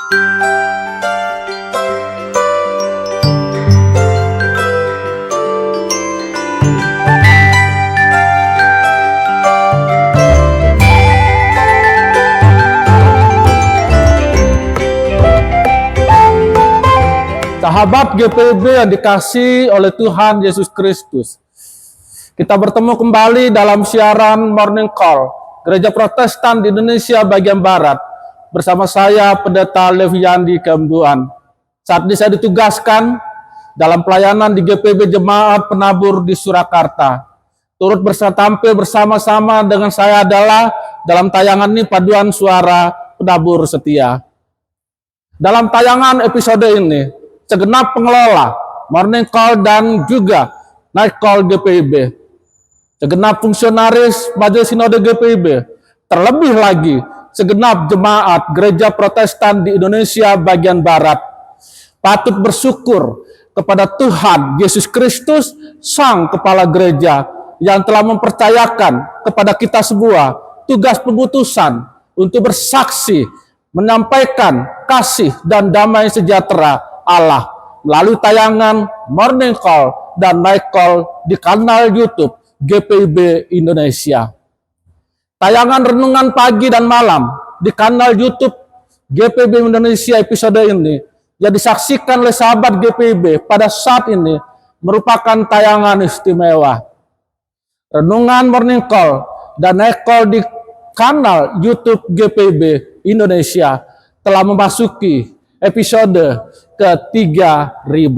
Sahabat GPIB yang dikasihi oleh Tuhan Yesus Kristus, kita bertemu kembali dalam siaran Morning Call Gereja Protestan di Indonesia bagian Barat bersama saya Pendeta Leviandi Kembuan. Saat ini saya ditugaskan dalam pelayanan di GPIB Jemaat Penabur di Surakarta. Turut tampil bersama-sama dengan saya adalah dalam tayangan ini paduan suara penabur setia. Dalam tayangan episode ini, segenap pengelola Morning Call dan juga Night Call GPIB, segenap fungsionaris Majelis Sinode GPIB, terlebih lagi segenap jemaat Gereja Protestan di Indonesia bagian Barat, patut bersyukur kepada Tuhan Yesus Kristus, Sang Kepala Gereja, yang telah mempercayakan kepada kita semua tugas pengutusan untuk bersaksi, menyampaikan kasih dan damai sejahtera Allah melalui tayangan Morning Call dan Night Call di kanal YouTube GPIB Indonesia. Tayangan renungan pagi dan malam di kanal YouTube GPIB Indonesia episode ini yang disaksikan oleh sahabat GPIB pada saat ini merupakan tayangan istimewa. Renungan Morning Call dan Night Call di kanal YouTube GPIB Indonesia telah memasuki episode ke-3000.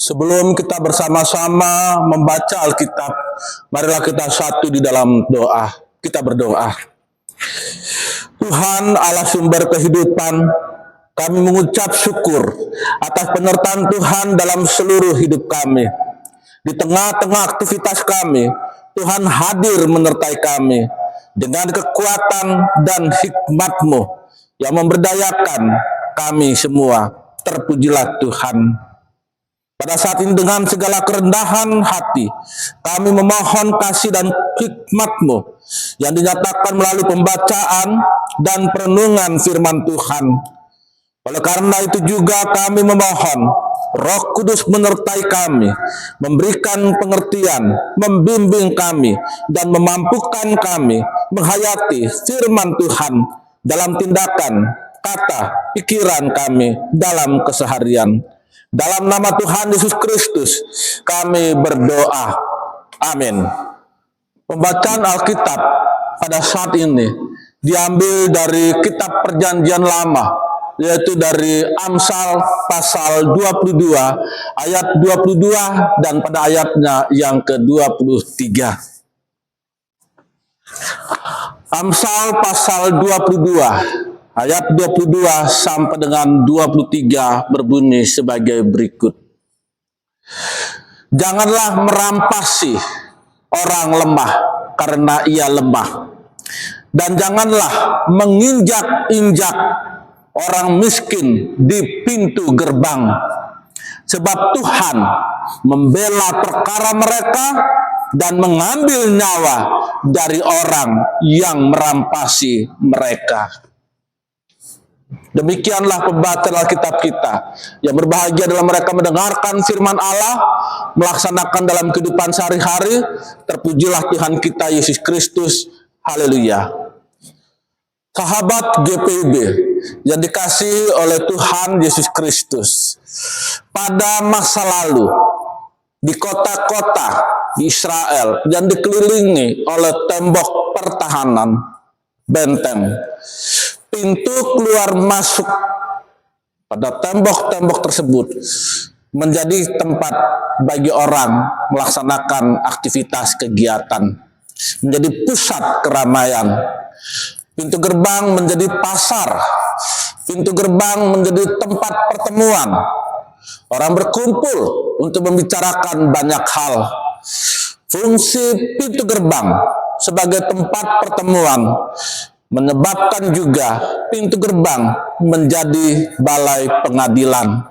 Sebelum kita bersama-sama membaca Alkitab, marilah kita satu di dalam doa. Kita berdoa. Tuhan Allah sumber kehidupan, kami mengucap syukur atas penyertaan Tuhan dalam seluruh hidup kami. Di tengah-tengah aktivitas kami, Tuhan hadir menyertai kami dengan kekuatan dan hikmat-Mu yang memberdayakan kami semua. Terpujilah Tuhan. Pada saat ini dengan segala kerendahan hati, kami memohon kasih dan hikmat-Mu yang dinyatakan melalui pembacaan dan perenungan firman Tuhan. Oleh karena itu juga kami memohon Roh Kudus menyertai kami, memberikan pengertian, membimbing kami, dan memampukan kami menghayati firman Tuhan dalam tindakan, kata, pikiran kami dalam keseharian. Dalam nama Tuhan Yesus Kristus kami berdoa. Amin. Pembacaan Alkitab pada saat ini diambil dari kitab Perjanjian Lama, yaitu dari Amsal pasal 22 ayat 22 dan pada ayatnya yang ke-23. Amsal pasal 22 ayat 22 sampai dengan 23 berbunyi sebagai berikut. Janganlah merampasi orang lemah karena ia lemah, dan janganlah menginjak-injak orang miskin di pintu gerbang, sebab Tuhan membela perkara mereka dan mengambil nyawa dari orang yang merampasi mereka. Demikianlah pembacaan Alkitab kita. Yang berbahagia adalah mereka mendengarkan firman Allah, melaksanakan dalam kehidupan sehari-hari. Terpujilah Tuhan kita Yesus Kristus. Haleluya. Sahabat GPIB yang dikasihi oleh Tuhan Yesus Kristus, pada masa lalu di kota-kota di Israel yang dikelilingi oleh tembok pertahanan, benteng, pintu keluar masuk pada tembok-tembok tersebut menjadi tempat bagi orang melaksanakan aktivitas kegiatan, menjadi pusat keramaian. Pintu gerbang menjadi pasar, pintu gerbang menjadi tempat pertemuan. Orang berkumpul untuk membicarakan banyak hal. Fungsi pintu gerbang sebagai tempat pertemuan menyebabkan juga pintu gerbang menjadi balai pengadilan.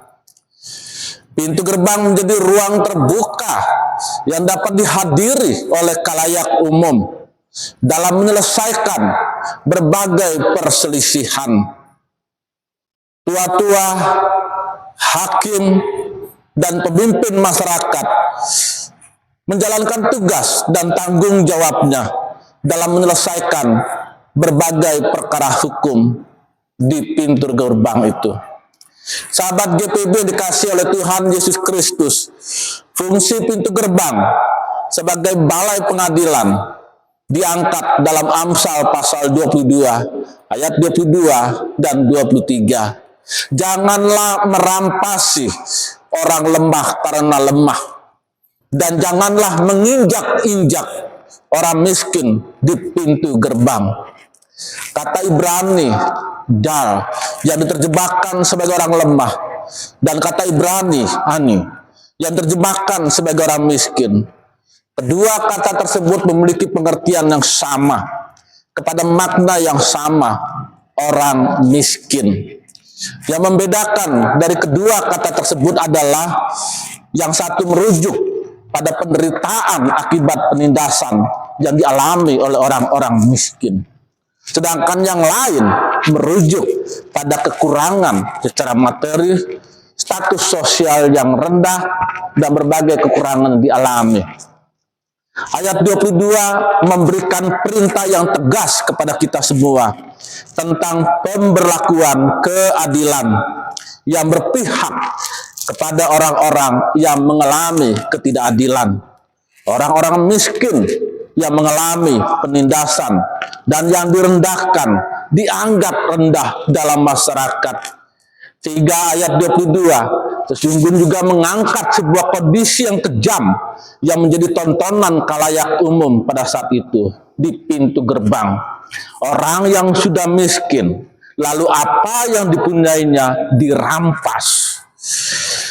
Pintu gerbang menjadi ruang terbuka yang dapat dihadiri oleh khalayak umum dalam menyelesaikan berbagai perselisihan. Tua-tua, hakim, dan pemimpin masyarakat menjalankan tugas dan tanggung jawabnya dalam menyelesaikan berbagai perkara hukum di pintu gerbang itu. Sahabat GPB dikasih oleh Tuhan Yesus Kristus, fungsi pintu gerbang sebagai balai pengadilan diangkat dalam Amsal pasal 22 ayat 22 dan 23. Janganlah merampasi orang lemah karena lemah, dan janganlah menginjak-injak orang miskin di pintu gerbang. Kata Ibrani, dal, yang diterjemahkan sebagai orang lemah, dan kata Ibrani, ani, yang diterjemahkan sebagai orang miskin. Kedua kata tersebut memiliki pengertian yang sama, kepada makna yang sama, orang miskin. Yang membedakan dari kedua kata tersebut adalah yang satu merujuk pada penderitaan akibat penindasan yang dialami oleh orang-orang miskin. Sedangkan yang lain merujuk pada kekurangan secara materi, status sosial yang rendah, dan berbagai kekurangan yang dialami. Ayat 22 memberikan perintah yang tegas kepada kita semua tentang pemberlakuan keadilan yang berpihak kepada orang-orang yang mengalami ketidakadilan, orang-orang miskin yang mengalami penindasan dan yang direndahkan, dianggap rendah dalam masyarakat. Sehingga ayat 22 sesungguhnya juga mengangkat sebuah kondisi yang kejam yang menjadi tontonan khalayak umum pada saat itu di pintu gerbang. Orang yang sudah miskin, lalu apa yang dipunyainya dirampas.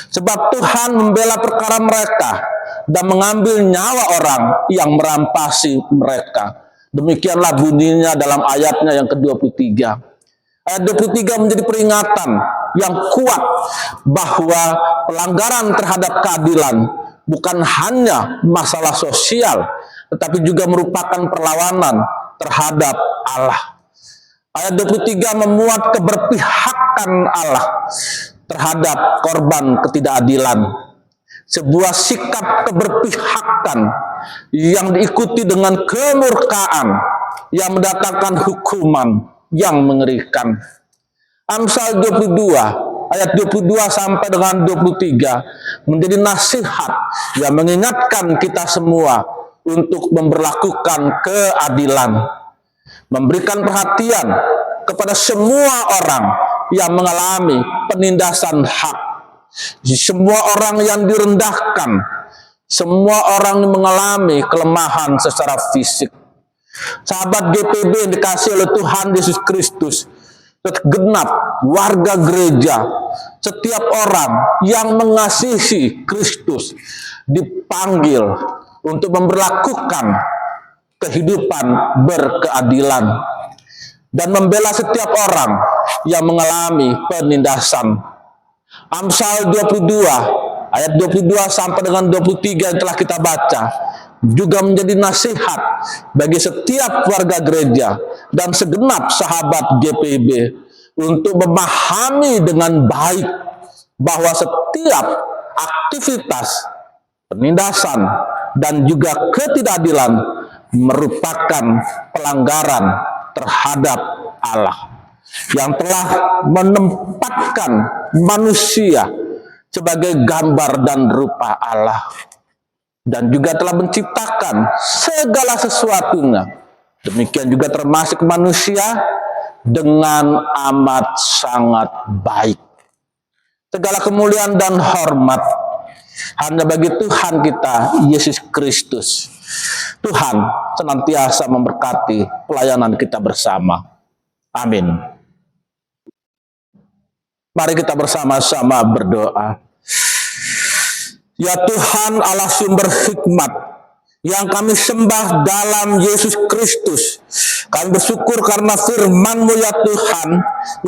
Sebab Tuhan membela perkara mereka dan mengambil nyawa orang yang merampasi mereka. Demikianlah bunyinya dalam ayatnya yang ke-23. Ayat 23 menjadi peringatan yang kuat bahwa pelanggaran terhadap keadilan bukan hanya masalah sosial, tetapi juga merupakan perlawanan terhadap Allah. Ayat 23 memuat keberpihakan Allah terhadap korban ketidakadilan. Sebuah sikap keberpihakan yang diikuti dengan kemurkaan yang mendatangkan hukuman yang mengerikan. Amsal 22 ayat 22 sampai dengan 23 menjadi nasihat yang mengingatkan kita semua untuk memberlakukan keadilan, memberikan perhatian kepada semua orang yang mengalami penindasan hak, semua orang yang direndahkan, semua orang yang mengalami kelemahan secara fisik. Sahabat GPB yang dikasih oleh Tuhan Yesus Kristus, segenap warga gereja, setiap orang yang mengasihi Kristus dipanggil untuk memberlakukan kehidupan berkeadilan dan membela setiap orang yang mengalami penindasan. Amsal 22 ayat 22 sampai dengan 23 yang telah kita baca juga menjadi nasihat bagi setiap warga gereja dan segenap sahabat GPB untuk memahami dengan baik bahwa setiap aktivitas penindasan dan juga ketidakadilan merupakan pelanggaran terhadap Allah yang telah menempatkan manusia sebagai gambar dan rupa Allah, dan juga telah menciptakan segala sesuatunya, demikian juga termasuk manusia, dengan amat sangat baik. Segala kemuliaan dan hormat hanya bagi Tuhan kita Yesus Kristus. Tuhan senantiasa memberkati pelayanan kita bersama. Amin. Mari kita bersama-sama berdoa. Ya Tuhan Allah sumber hikmat, yang kami sembah dalam Yesus Kristus. Kami bersyukur karena firman-Mu ya Tuhan,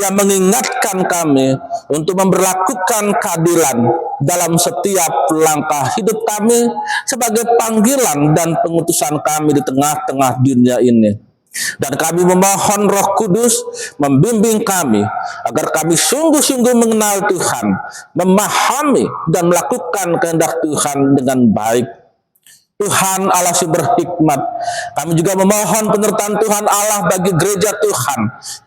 yang mengingatkan kami untuk memberlakukan keadilan dalam setiap langkah hidup kami sebagai panggilan dan pengutusan kami di tengah-tengah dunia ini. Dan kami memohon Roh Kudus membimbing kami agar kami sungguh-sungguh mengenal Tuhan, memahami dan melakukan kehendak Tuhan dengan baik. Tuhan Allah si berhikmat, kami juga memohon penyertaan Tuhan Allah bagi gereja Tuhan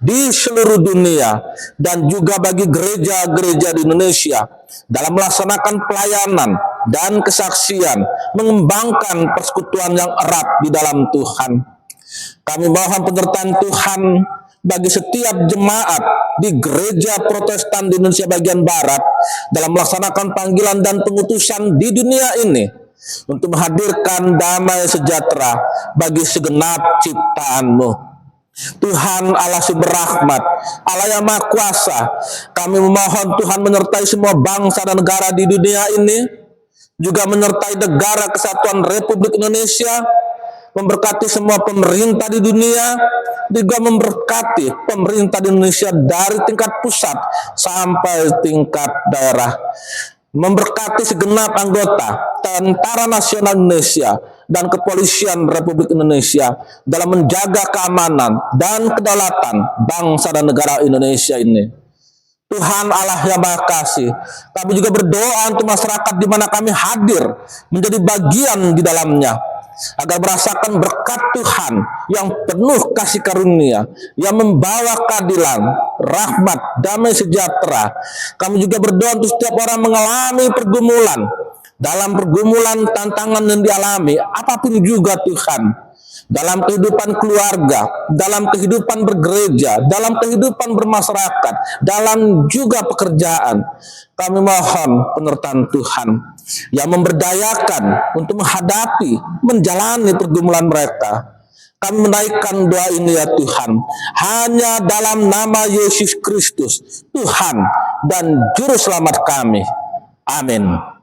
di seluruh dunia dan juga bagi gereja-gereja di Indonesia dalam melaksanakan pelayanan dan kesaksian, mengembangkan persekutuan yang erat di dalam Tuhan. Kami mohon penyertaan Tuhan bagi setiap jemaat di gereja Protestan di Indonesia bagian Barat dalam melaksanakan panggilan dan pengutusan di dunia ini untuk menghadirkan damai sejahtera bagi segenap ciptaan-Mu. Tuhan Allah si berahmat, Allah yang maha kuasa, kami memohon Tuhan menyertai semua bangsa dan negara di dunia ini, juga menyertai negara kesatuan Republik Indonesia, memberkati semua pemerintah di dunia, juga memberkati pemerintah di Indonesia dari tingkat pusat sampai tingkat daerah, memberkati segenap anggota Tentara Nasional Indonesia dan Kepolisian Republik Indonesia dalam menjaga keamanan dan kedaulatan bangsa dan negara Indonesia ini. Tuhan Allah yang Maha Kasih, kami juga berdoa untuk masyarakat di mana kami hadir menjadi bagian di dalamnya, agar merasakan berkat Tuhan yang penuh kasih karunia, yang membawa keadilan, rahmat, damai sejahtera. Kami juga berdoa untuk setiap orang mengalami pergumulan, dalam pergumulan tantangan yang dialami, apapun juga Tuhan, dalam kehidupan keluarga, dalam kehidupan bergereja, dalam kehidupan bermasyarakat, dalam juga pekerjaan. Kami mohon penyertaan Tuhan yang memberdayakan untuk menghadapi, menjalani pergumulan mereka. Kami menaikkan doa ini ya Tuhan, hanya dalam nama Yesus Kristus, Tuhan dan Juru Selamat kami. Amin.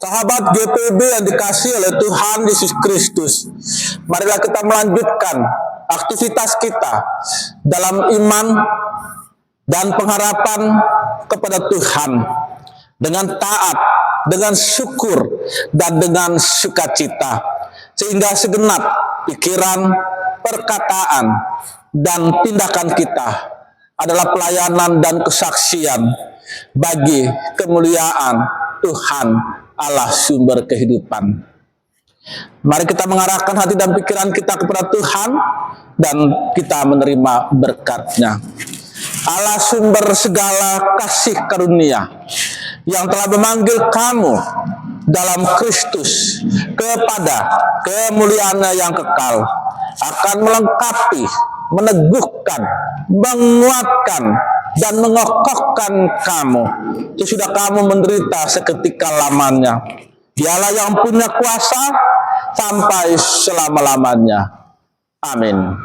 Sahabat GPB yang dikasihi oleh Tuhan Yesus Kristus, marilah kita melanjutkan aktivitas kita dalam iman dan pengharapan kepada Tuhan dengan taat, dengan syukur, dan dengan sukacita, sehingga segenap pikiran, perkataan, dan tindakan kita adalah pelayanan dan kesaksian bagi kemuliaan Tuhan Allah sumber kehidupan. Mari kita mengarahkan hati dan pikiran kita kepada Tuhan dan kita menerima berkat-Nya. Allah sumber segala kasih karunia yang telah memanggil kamu dalam Kristus kepada kemuliaan-Nya yang kekal, akan melengkapi, meneguhkan, menguatkan, dan mengokohkan kamu sesudah kamu menderita seketika lamanya. Dialah yang punya kuasa sampai selama-lamanya. Amin.